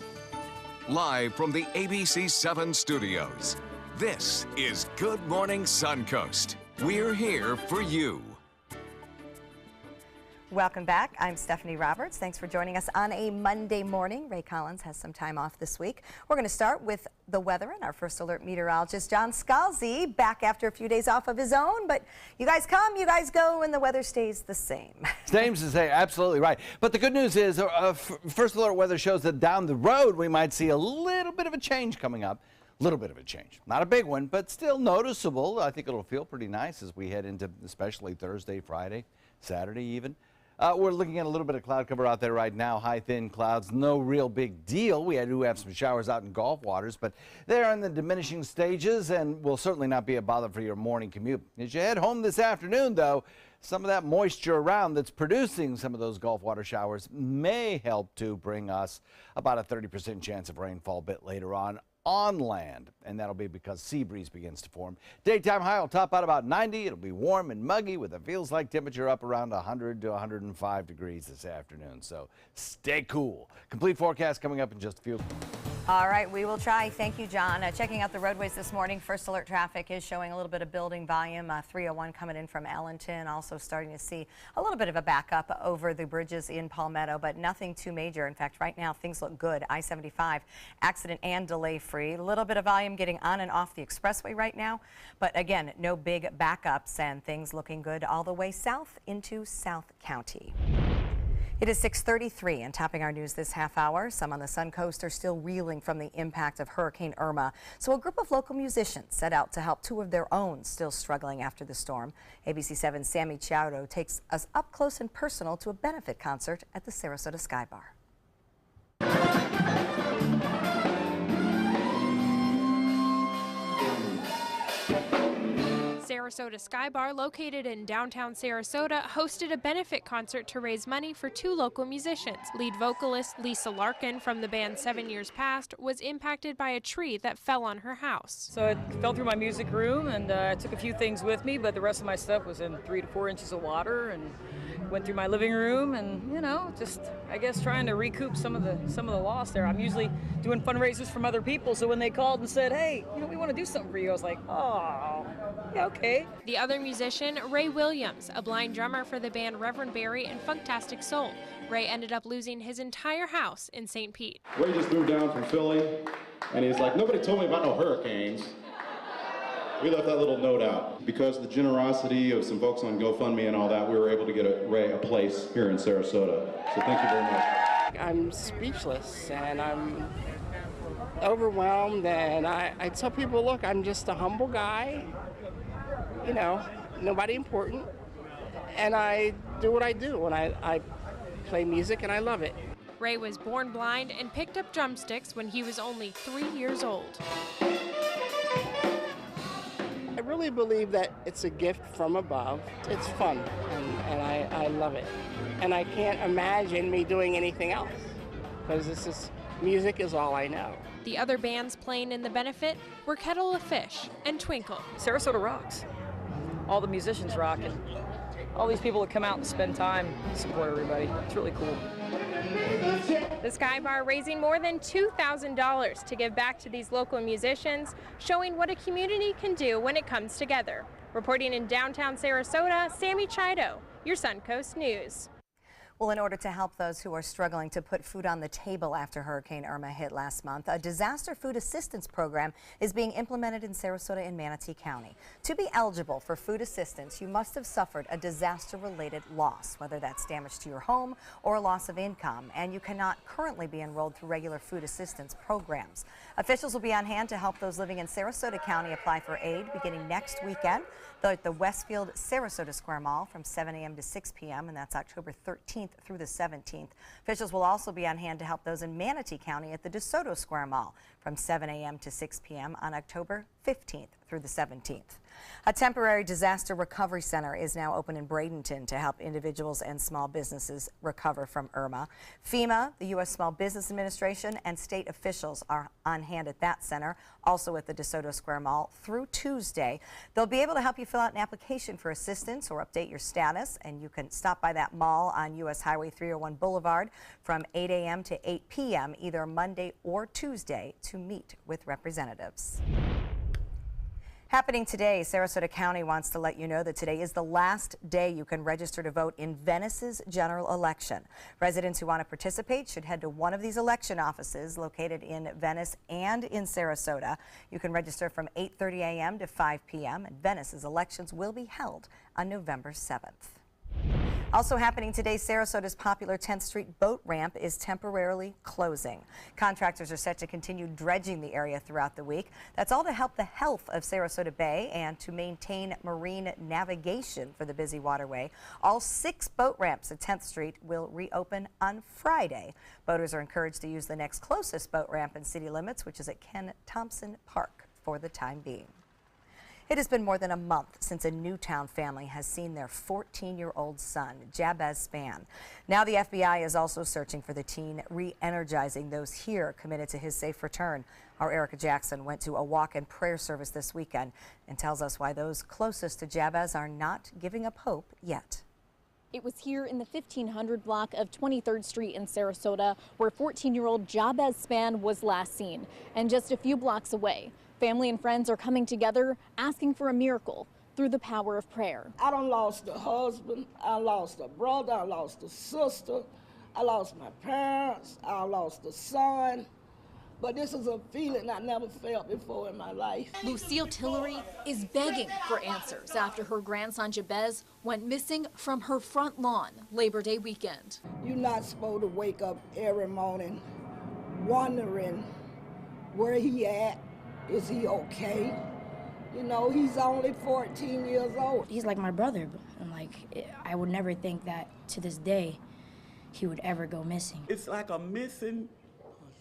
Live from the ABC 7 studios, this is Good Morning Suncoast. We're here for you. Welcome back. I'm Stephanie Roberts. Thanks for joining us on a Monday morning. Ray Collins has some time off this week. We're going to start with the weather and our First Alert meteorologist, John Scalzi, back after a few days off of his own. But you guys come, you guys go, and the weather stays the same. Same to say, absolutely right. But the good news is First Alert weather shows that down the road we might see a little bit of a change coming up. Little bit of a change. Not a big one, but still noticeable. I think it'll feel pretty nice as we head into especially Thursday, Friday, Saturday even. We're looking at a little bit of cloud cover out there right now, high, thin clouds, no real big deal. We do have some showers out in Gulf waters, but they're in the diminishing stages and will certainly not be a bother for your morning commute. As you head home this afternoon, though, some of that moisture around that's producing some of those Gulf water showers may help to bring us about a 30% chance of rainfall a bit later on land, and that'll be because sea breeze begins to form. Daytime high will top out about 90. It'll be warm and muggy with a feels like temperature up around 100 to 105 degrees this afternoon, so stay cool. Complete forecast coming up in just a few. All right, we will try. Thank you, John. Checking out the roadways this morning, First Alert traffic is showing a little bit of building volume. 301 coming in from Ellenton, also starting to see a little bit of a backup over the bridges in Palmetto, but nothing too major. In fact, right now things look good. I-75 accident and delay free. A little bit of volume getting on and off the expressway right now, but again, no big backups and things looking good all the way south into South County. It is 6:33 and topping our news this half hour. Some on the Suncoast are still reeling from the impact of Hurricane Irma. So a group of local musicians set out to help two of their own still struggling after the storm. ABC 7's Sammy Chowdo takes us up close and personal to a benefit concert at the Sarasota Sky Bar. Sarasota Sky Bar, located in downtown Sarasota, hosted a benefit concert to raise money for two local musicians. Lead vocalist Lisa Larkin from the band 7 Years Past was impacted by a tree that fell on her house. So it fell through my music room, and I took a few things with me, but the rest of my stuff was in 3 to 4 inches of water, and went through my living room, and just I guess trying to recoup some of the loss there. I'm usually doing fundraisers from other people, so when they called and said, "Hey, we want to do something for you," I was like, "Oh, yeah, okay." The other musician, Ray Williams, a blind drummer for the band Reverend Barry and Funktastic Soul. Ray ended up losing his entire house in St. Pete. Ray just moved down from Philly, and he's like, "Nobody told me about no hurricanes." We left that little note out. Because of the generosity of some folks on GoFundMe and all that, we were able to get Ray a place here in Sarasota. So thank you very much. I'm speechless, and I'm overwhelmed, and I tell people, look, I'm just a humble guy, nobody important, and I do what I do, and I play music, and I love it. Ray was born blind and picked up drumsticks when he was only 3 years old. I really believe that it's a gift from above. It's fun, and I love it. And I can't imagine me doing anything else, because this is Music is all I know. The other bands playing in the benefit were Kettle of Fish and Twinkle. Sarasota rocks. All the musicians rock, and all these people that come out and spend time support everybody. It's really cool. The Sky Bar raising more than $2,000 to give back to these local musicians, showing what a community can do when it comes together. Reporting in downtown Sarasota, Sammy Chido, your Suncoast News. Well, in order to help those who are struggling to put food on the table after Hurricane Irma hit last month, a disaster food assistance program is being implemented in Sarasota and Manatee County. To be eligible for food assistance, you must have suffered a disaster-related loss, whether that's damage to your home or a loss of income, and you cannot currently be enrolled through regular food assistance programs. Officials will be on hand to help those living in Sarasota County apply for aid beginning next weekend at the Westfield Sarasota Square Mall from 7 a.m. to 6 p.m., and that's October 13th through the 17th. Officials will also be on hand to help those in Manatee County at the DeSoto Square Mall from 7 a.m. to 6 p.m. on October 15th through the 17th. A temporary disaster recovery center is now open in Bradenton to help individuals and small businesses recover from Irma. FEMA, the U.S. Small Business Administration, and state officials are on hand at that center, also at the DeSoto Square Mall through Tuesday. They'll be able to help you fill out an application for assistance or update your status, and you can stop by that mall on U.S. Highway 301 Boulevard from 8 a.m. to 8 p.m. either Monday or Tuesday to meet with representatives. Happening today, Sarasota County wants to let you know that today is the last day you can register to vote in Venice's general election. Residents who want to participate should head to one of these election offices located in Venice and in Sarasota. You can register from 8:30 a.m. to 5 p.m. and Venice's elections will be held on November 7th. Also happening today, Sarasota's popular 10th Street boat ramp is temporarily closing. Contractors are set to continue dredging the area throughout the week. That's all to help the health of Sarasota Bay and to maintain marine navigation for the busy waterway. All 6 boat ramps at 10th Street will reopen on Friday. Boaters are encouraged to use the next closest boat ramp in city limits, which is at Ken Thompson Park for the time being. It has been more than a month since a Newtown family has seen their 14-year-old son, Jabez Spann. Now the FBI is also searching for the teen, re-energizing those here committed to his safe return. Our Erica Jackson went to a walk and prayer service this weekend and tells us why those closest to Jabez are not giving up hope yet. It was here in the 1500 block of 23rd Street in Sarasota where 14-year-old Jabez Spann was last seen, and just a few blocks away. Family and friends are coming together, asking for a miracle through the power of prayer. I done lost a husband, I lost a brother, I lost a sister, I lost my parents, I lost a son. But this is a feeling I never felt before in my life. Lucille Tillery is begging for answers after her grandson Jabez went missing from her front lawn Labor Day weekend. You're not supposed to wake up every morning wondering where he at. Is he okay? You know, he's only 14 years old. He's like my brother, and I would never think that to this day he would ever go missing. It's like a missing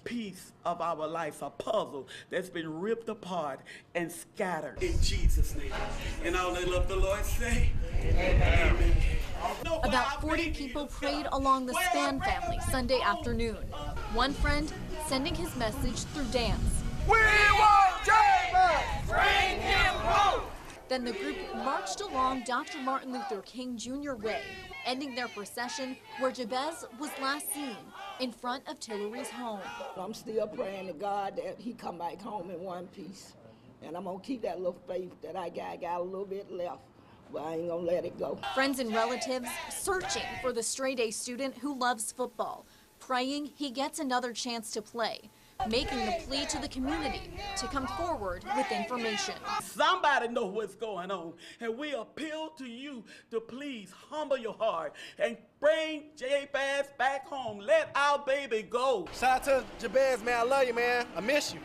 piece of our life, a puzzle that's been ripped apart and scattered. In Jesus' name. And all they love the Lord say, Amen. About 40 people prayed along the Spann family Sunday afternoon. One friend sending his message through dance. We want Jabez! Bring him home! Then the group marched along Dr. Martin Luther King Jr. Way, ending their procession where Jabez was last seen, in front of Tillery's home. I'm still praying to God that he come back home in one piece. And I'm gonna keep that little faith that I got a little bit left, but I ain't gonna let it go. Friends and relatives searching for the straight-A student who loves football, praying he gets another chance to play, making the plea to the community to come forward with information. Somebody know what's going on, and we appeal to you to please humble your heart and bring Jabez back home. Let our baby go. Shout out to Jabez, man. I love you, man. I miss you.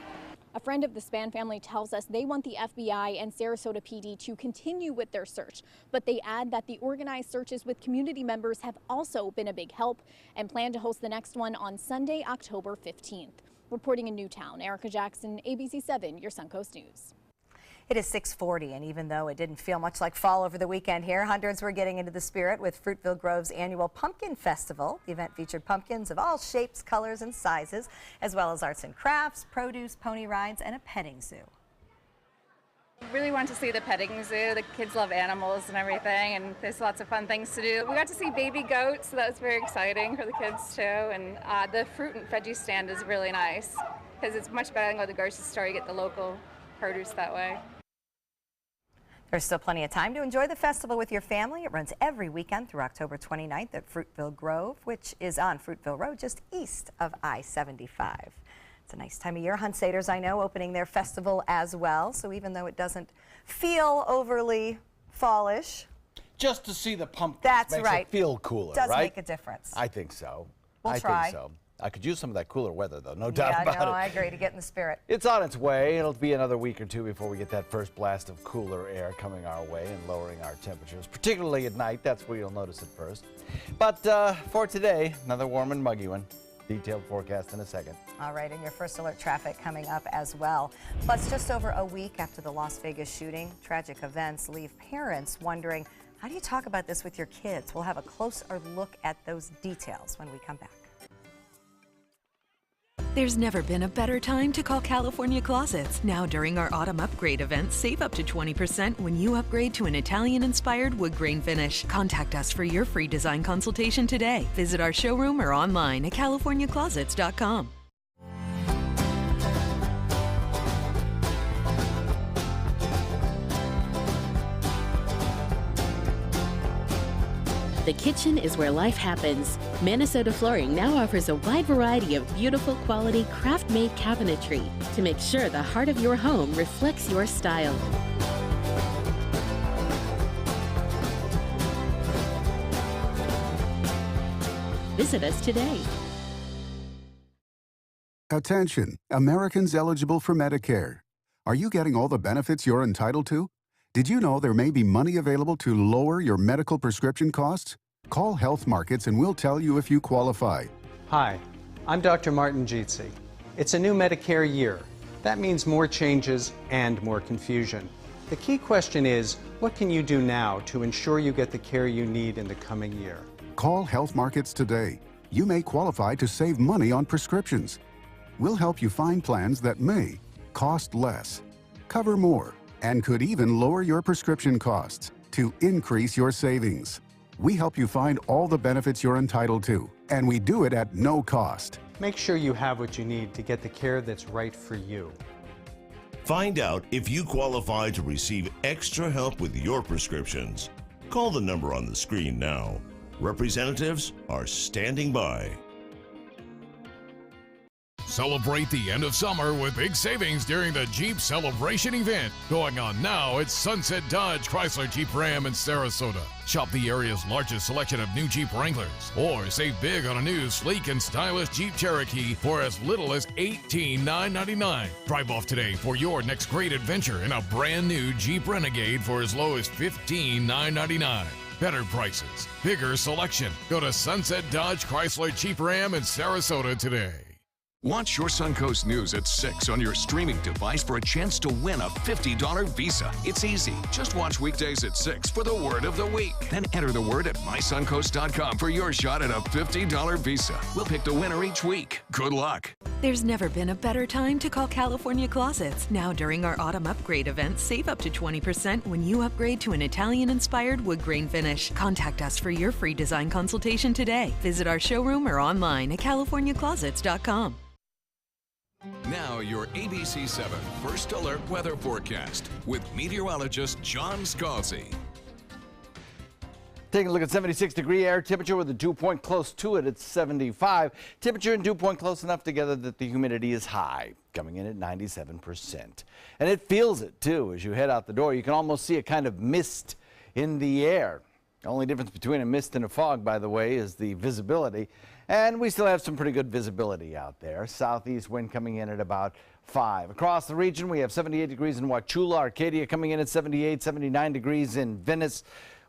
A friend of the Spann family tells us they want the FBI and Sarasota PD to continue with their search, but they add that the organized searches with community members have also been a big help and plan to host the next one on Sunday, October 15th. Reporting in Newtown, Erica Jackson, ABC 7, your Suncoast News. It is 6:40, and even though it didn't feel much like fall over the weekend here, hundreds were getting into the spirit with Fruitville Grove's annual Pumpkin Festival. The event featured pumpkins of all shapes, colors, and sizes, as well as arts and crafts, produce, pony rides, and a petting zoo. Really want to see the petting zoo. The kids love animals and everything, and there's lots of fun things to do. We got to see baby goats, so that was very exciting for the kids too. And the fruit and veggie stand is really nice because it's much better than go to the grocery store. You get the local produce that way. There's still plenty of time to enjoy the festival with your family. It runs every weekend through October 29th at Fruitville Grove, which is on Fruitville Road, just east of I-75. It's a nice time of year. Huntsaders, I know, opening their festival as well. So even though it doesn't feel overly fallish, just to see the pumpkins that's makes right. it feel cooler, Does right? make a difference. I think so. We'll try. think so. I could use some of that cooler weather, though, no doubt about it. Yeah, no, I agree, to get in the spirit. It's on its way. It'll be another week or two before we get that first blast of cooler air coming our way and lowering our temperatures, particularly at night. That's where you'll notice it first. But for today, another warm and muggy one. Detailed forecast in a second. All right, and your first alert traffic coming up as well. Plus, just over a week after the Las Vegas shooting, tragic events leave parents wondering, how do you talk about this with your kids? We'll have a closer look at those details when we come back. There's never been a better time to call California Closets. Now during our autumn upgrade event, save up to 20% when you upgrade to an Italian-inspired wood grain finish. Contact us for your free design consultation today. Visit our showroom or online at californiaclosets.com. The kitchen is where life happens. Minnesota Flooring now offers a wide variety of beautiful quality craft-made cabinetry to make sure the heart of your home reflects your style. Visit us today. Attention, Americans eligible for Medicare. Are you getting all the benefits you're entitled to? Did you know there may be money available to lower your medical prescription costs? Call Health Markets and we'll tell you if you qualify. Hi, I'm Dr. Martin Jeetsi. It's a new Medicare year. That means more changes and more confusion. The key question is, what can you do now to ensure you get the care you need in the coming year? Call Health Markets today. You may qualify to save money on prescriptions. We'll help you find plans that may cost less, cover more, and could even lower your prescription costs to increase your savings. We help you find all the benefits you're entitled to, and we do it at no cost. Make sure you have what you need to get the care that's right for you. Find out if you qualify to receive extra help with your prescriptions. Call the number on the screen now. Representatives are standing by. Celebrate the end of summer with big savings during the Jeep Celebration event going on now at Sunset Dodge Chrysler Jeep Ram in Sarasota. Shop the area's largest selection of new Jeep Wranglers or save big on a new sleek and stylish Jeep Cherokee for as little as $18,999. Drive off today for your next great adventure in a brand new Jeep Renegade for as low as $15,999. Better prices, bigger selection. Go to Sunset Dodge Chrysler Jeep Ram in Sarasota today. Watch your Suncoast News at 6 on your streaming device for a chance to win a $50 Visa. It's easy. Just watch weekdays at 6 for the word of the week. Then enter the word at mysuncoast.com for your shot at a $50 Visa. We'll pick the winner each week. Good luck. There's never been a better time to call California Closets. Now during our autumn upgrade event, save up to 20% when you upgrade to an Italian-inspired wood grain finish. Contact us for your free design consultation today. Visit our showroom or online at californiaclosets.com. Now your ABC 7 First Alert Weather Forecast with meteorologist John Scalzi. Taking a look at 76-degree air temperature with a dew point close to it at 75. Temperature and dew point close enough together that the humidity is high, coming in at 97%. And it feels it, too, as you head out the door. You can almost see a kind of mist in the air. The only difference between a mist and a fog, by the way, is the visibility. And we still have some pretty good visibility out there. Southeast wind coming in at about 5. Across the region, we have 78 degrees in Wauchula, Arcadia coming in at 78, 79 degrees in Venice.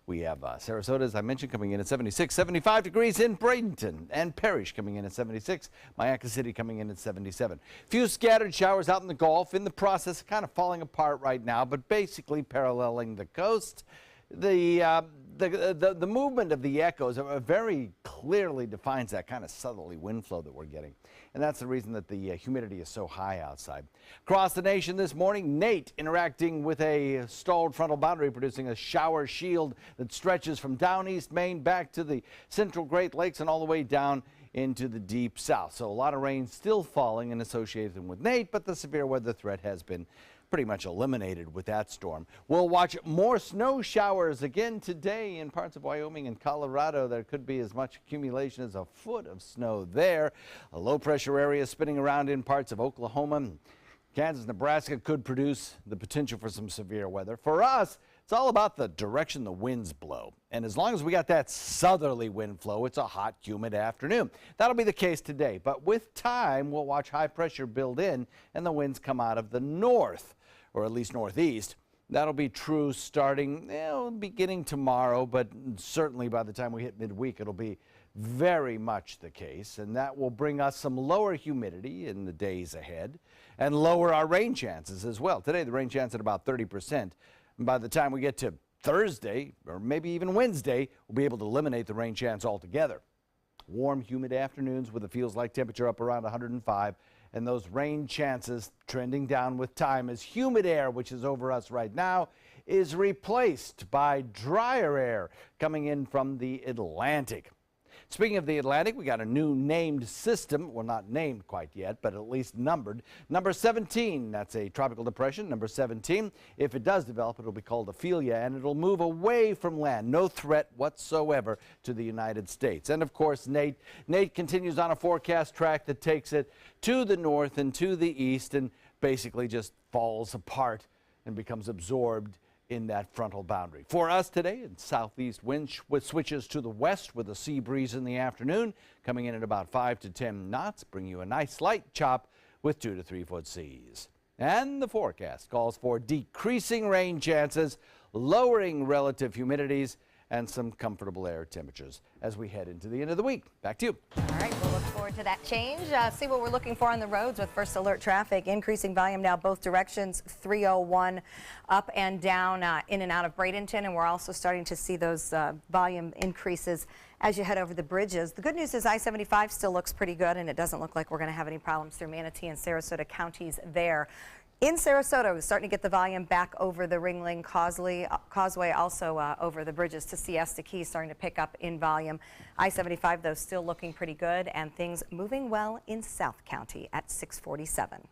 We have Sarasota, as I mentioned, coming in at 76, 75 degrees in Bradenton, and Parrish coming in at 76, Mayaca City coming in at 77. Few scattered showers out in the Gulf, in the process kind of falling apart right now, but basically paralleling the coast. The movement of the echoes very clearly defines that kind of southerly wind flow that we're getting. And that's the reason that the humidity is so high outside. Across the nation this morning, Nate interacting with a stalled frontal boundary, producing a shower shield that stretches from down East Maine back to the central Great Lakes and all the way down into the deep south. So a lot of rain still falling and associated with Nate, but the severe weather threat has been pretty much eliminated with that storm. We'll watch more snow showers again today in parts of Wyoming and Colorado. There could be as much accumulation as a foot of snow there. A low pressure area spinning around in parts of Oklahoma. Kansas, Nebraska could produce the potential for some severe weather. For us, it's all about the direction the winds blow. And as long as we got that southerly wind flow, it's a hot, humid afternoon. That'll be the case today. But with time, we'll watch high pressure build in and the winds come out of the north, or at least northeast. That'll be true starting, beginning tomorrow, but certainly by the time we hit midweek, it'll be very much the case. And that will bring us some lower humidity in the days ahead and lower our rain chances as well. Today, the rain chance at about 30%. And by the time we get to Thursday, or maybe even Wednesday, we'll be able to eliminate the rain chance altogether. Warm, humid afternoons with a feels-like temperature up around 105, and those rain chances trending down with time as humid air, which is over us right now, is replaced by drier air coming in from the Atlantic. Speaking of the Atlantic, we got a new named system. Well, not named quite yet, but at least numbered. Number 17, that's a tropical depression. Number 17, if it does develop, it'll be called Ophelia, and it'll move away from land. No threat whatsoever to the United States. And of course, Nate continues on a forecast track that takes it to the north and to the east and basically just falls apart and becomes absorbed in that frontal boundary. For us today, in southeast wind switches to the west with a sea breeze in the afternoon, coming in at about 5 to 10 knots, bring you a nice light chop with 2 to 3 foot seas. And the forecast calls for decreasing rain chances, lowering relative humidities, and some comfortable air temperatures as we head into the end of the week. Back to you. All right, we'll look forward to that change. See what we're looking for on the roads with first alert traffic. Increasing volume now both directions, 301 up and down in and out of Bradenton. And we're also starting to see those volume increases as you head over the bridges. The good news is I-75 still looks pretty good, and it doesn't look like we're going to have any problems through Manatee and Sarasota counties there. In Sarasota, we're starting to get the volume back over the Ringling Causeway, also over the bridges to Siesta Key, starting to pick up in volume. I-75, though, still looking pretty good, and things moving well in South County at 647.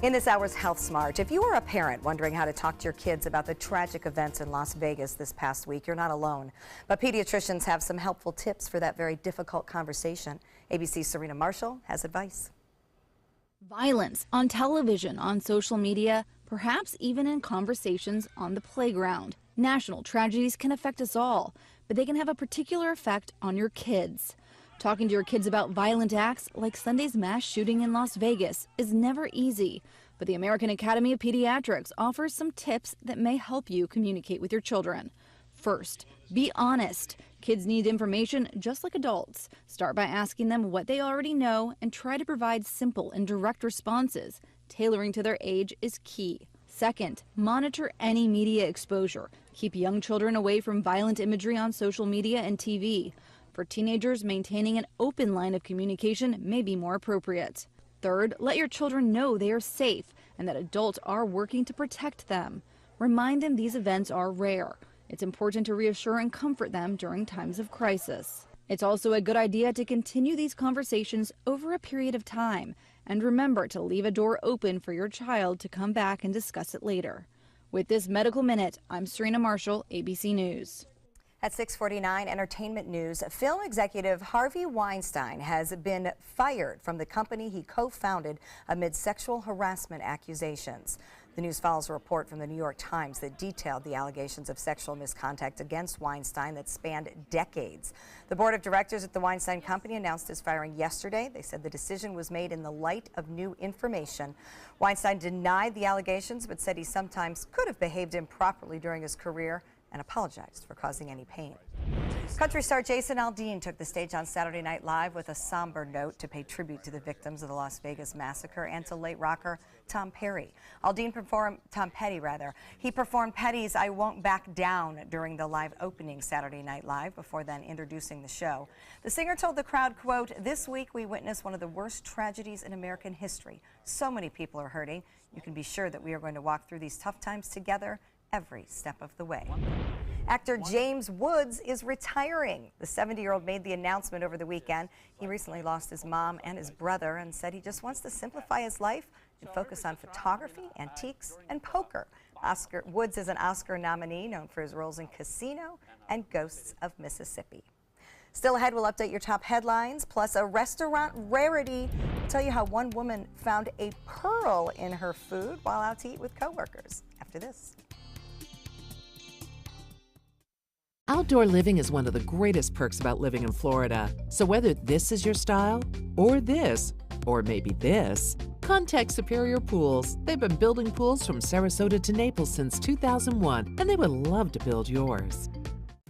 In this hour's Health Smart, if you are a parent wondering how to talk to your kids about the tragic events in Las Vegas this past week, you're not alone. But pediatricians have some helpful tips for that very difficult conversation. ABC's Serena Marshall has advice. Violence on television, on social media, perhaps even in conversations on the playground. National tragedies can affect us all, but they can have a particular effect on your kids. Talking to your kids about violent acts like Sunday's mass shooting in Las Vegas is never easy, but the American Academy of Pediatrics offers some tips that may help you communicate with your children. First, be honest. Kids need information just like adults. Start by asking them what they already know and try to provide simple and direct responses. Tailoring to their age is key. Second, monitor any media exposure. Keep young children away from violent imagery on social media and TV. For teenagers, maintaining an open line of communication may be more appropriate. Third, let your children know they are safe and that adults are working to protect them. Remind them these events are rare. It's important to reassure and comfort them during times of crisis. It's also a good idea to continue these conversations over a period of time, and remember to leave a door open for your child to come back and discuss it later. With this Medical Minute, I'm Serena Marshall, ABC News. At 6:49, entertainment news. Film executive Harvey Weinstein has been fired from the company he co-founded amid sexual harassment accusations. The news follows a report from the New York Times that detailed the allegations of sexual misconduct against Weinstein that spanned decades. The board of directors at the Weinstein Company announced his firing yesterday. They said the decision was made in the light of new information. Weinstein denied the allegations, but said he sometimes could have behaved improperly during his career and apologized for causing any pain. Country star Jason Aldean took the stage on Saturday Night Live with a somber note to pay tribute to the victims of the Las Vegas massacre and to late rocker Tom Petty. He performed Petty's I Won't Back Down during the live opening Saturday Night Live before then introducing the show. The singer told the crowd, quote, "This week we witnessed one of the worst tragedies in American history. So many people are hurting. You can be sure that we are going to walk through these tough times together every step of the way." Actor James Woods is retiring. The 70-year-old made the announcement over the weekend. He recently lost his mom and his brother and said he just wants to simplify his life and focus on photography, antiques, and poker. Woods is an Oscar nominee known for his roles in Casino and Ghosts of Mississippi. Still ahead, we'll update your top headlines, plus a restaurant rarity. We'll tell you how one woman found a pearl in her food while out to eat with coworkers. After this. Outdoor living is one of the greatest perks about living in Florida. So whether this is your style, or this, or maybe this, contact Superior Pools. They've been building pools from Sarasota to Naples since 2001, and they would love to build yours.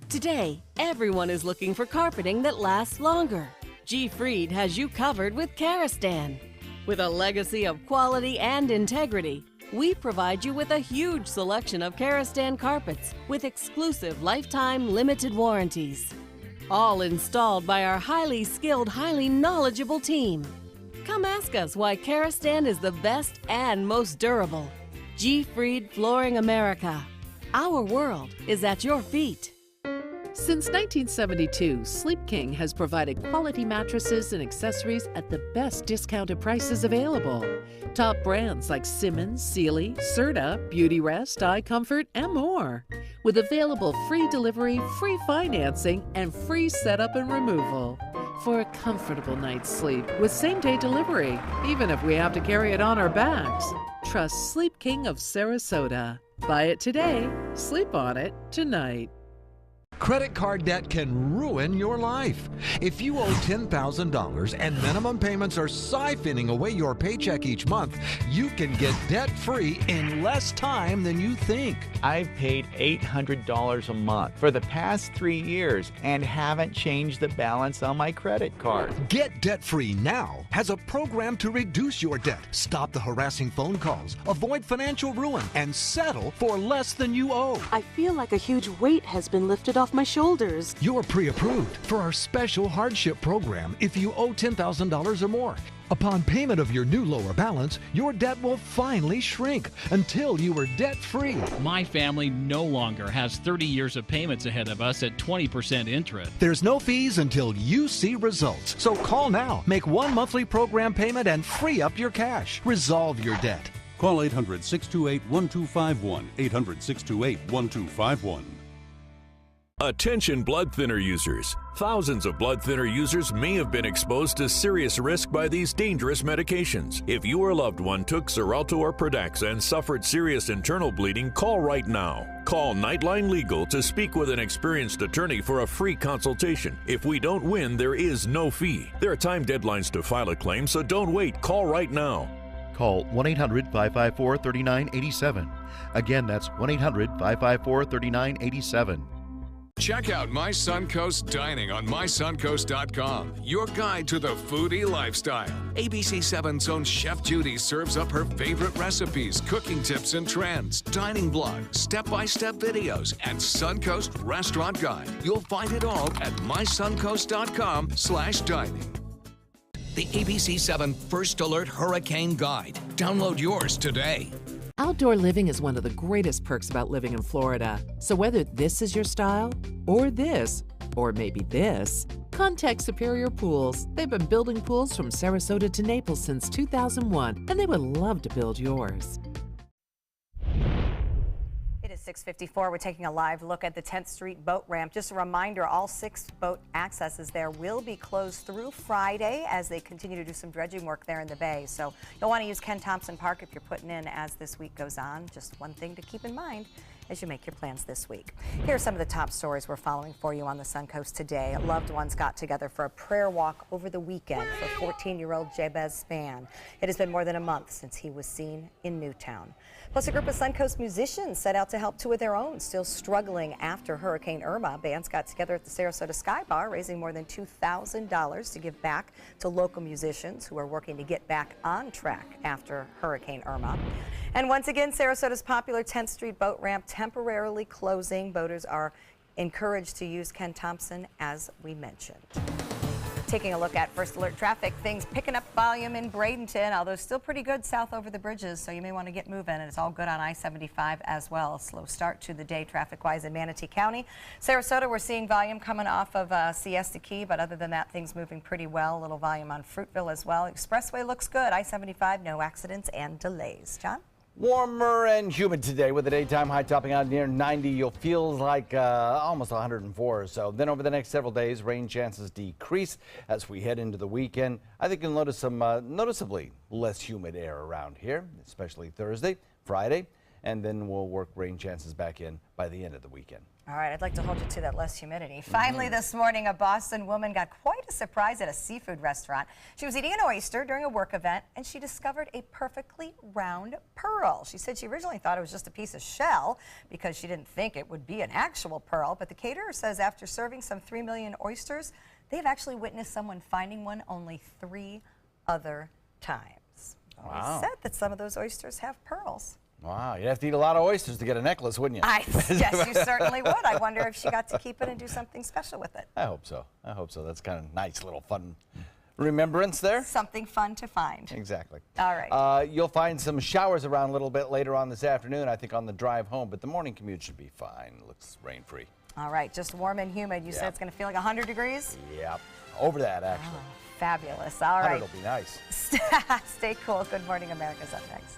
Today, everyone is looking for carpeting that lasts longer. G. Fried has you covered with Karastan. With a legacy of quality and integrity, we provide you with a huge selection of Karastan carpets with exclusive lifetime limited warranties. All installed by our highly skilled, highly knowledgeable team. Come ask us why Karastan is the best and most durable. G. Fried Flooring America. Our world is at your feet. Since 1972, Sleep King has provided quality mattresses and accessories at the best discounted prices available. Top brands like Simmons, Sealy, Serta, Beautyrest, iComfort, and more. With available free delivery, free financing, and free setup and removal. For a comfortable night's sleep with same-day delivery, even if we have to carry it on our backs. Trust Sleep King of Sarasota. Buy it today, sleep on it tonight. Credit card debt can ruin your life. If you owe $10,000 and minimum payments are siphoning away your paycheck each month, you can get debt-free in less time than you think. I've paid $800 a month for the past 3 years and haven't changed the balance on my credit card. Get debt-free now has a program to reduce your debt, stop the harassing phone calls, avoid financial ruin, and settle for less than you owe. I feel like a huge weight has been lifted off my shoulders. You're pre-approved for our special hardship program if you owe $10,000 or more. Upon payment of your new lower balance, your debt will finally shrink until you are debt-free. My family no longer has 30 years of payments ahead of us at 20% interest. There's no fees until you see results. So call now, make one monthly program payment, and free up your cash. Resolve your debt. Call 800-628-1251, 800-628-1251. Attention blood thinner users. Thousands of blood thinner users may have been exposed to serious risk by these dangerous medications. If your loved one took Xarelto or Pradaxa and suffered serious internal bleeding, call right now. Call Nightline Legal to speak with an experienced attorney for a free consultation. If we don't win, there is no fee. There are time deadlines to file a claim, so don't wait. Call right now. Call 1-800-554-3987. Again, that's 1-800-554-3987. Check out My Suncoast Dining on mysuncoast.com, your guide to the foodie lifestyle. ABC 7's own Chef Judy serves up her favorite recipes, cooking tips and trends, dining blogs, step-by-step videos, and Suncoast Restaurant Guide. You'll find it all at mysuncoast.com/dining. The ABC 7 First Alert Hurricane Guide. Download yours today. Outdoor living is one of the greatest perks about living in Florida. So whether this is your style, or this, or maybe this, contact Superior Pools. They've been building pools from Sarasota to Naples since 2001, and they would love to build yours. It is 6:54. We're taking a live look at the 10th Street boat ramp. Just a reminder, all 6 boat accesses there will be closed through Friday as they continue to do some dredging work there in the bay. So you'll want to use Ken Thompson Park if you're putting in as this week goes on. Just one thing to keep in mind as you make your plans this week. Here are some of the top stories we're following for you on the Suncoast today. Loved ones got together for a prayer walk over the weekend for 14-year-old Jabez Spann. It has been more than a month since he was seen in Newtown. Plus, a group of Suncoast musicians set out to help 2 of their own still struggling after Hurricane Irma. Bands got together at the Sarasota Sky Bar, raising more than $2,000 to give back to local musicians who are working to get back on track after Hurricane Irma. And once again, Sarasota's popular 10th Street boat ramp temporarily closing. Boaters are encouraged to use Ken Thompson, as we mentioned. Taking a look at First Alert traffic, things picking up volume in Bradenton, although still pretty good south over the bridges, so you may want to get moving. And it's all good on I-75 as well. Slow start to the day traffic-wise in Manatee County. Sarasota, we're seeing volume coming off of Siesta Key, but other than that, things moving pretty well. A little volume on Fruitville as well. Expressway looks good. I-75, no accidents and delays. John? Warmer and humid today with the daytime high topping out near 90. You'll feel like almost 104 or so. Then over the next several days, rain chances decrease as we head into the weekend. I think you'll notice some noticeably less humid air around here, especially Thursday, Friday, and then we'll work rain chances back in by the end of the weekend. All right, I'd like to hold you to that less humidity. Finally, this morning, a Boston woman got quite a surprise at a seafood restaurant. She was eating an oyster during a work event, and she discovered a perfectly round pearl. She said she originally thought it was just a piece of shell because she didn't think it would be an actual pearl. But the caterer says after serving some 3 million oysters, they've actually witnessed someone finding one only 3 other times. Wow. They said that some of those oysters have pearls. Wow, you'd have to eat a lot of oysters to get a necklace, wouldn't you? Yes, you certainly would. I wonder if she got to keep it and do something special with it. I hope so. I hope so. That's kind of nice little fun remembrance there. Something fun to find. Exactly. All right. You'll find some showers around a little bit later on this afternoon, I think, on the drive home, but the morning commute should be fine. Looks rain-free. All right, just warm and humid. You said it's going to feel like 100 degrees? Yep. Over that, actually. Oh, fabulous. All right. 100 will be nice. Stay cool. Good Morning America's up next.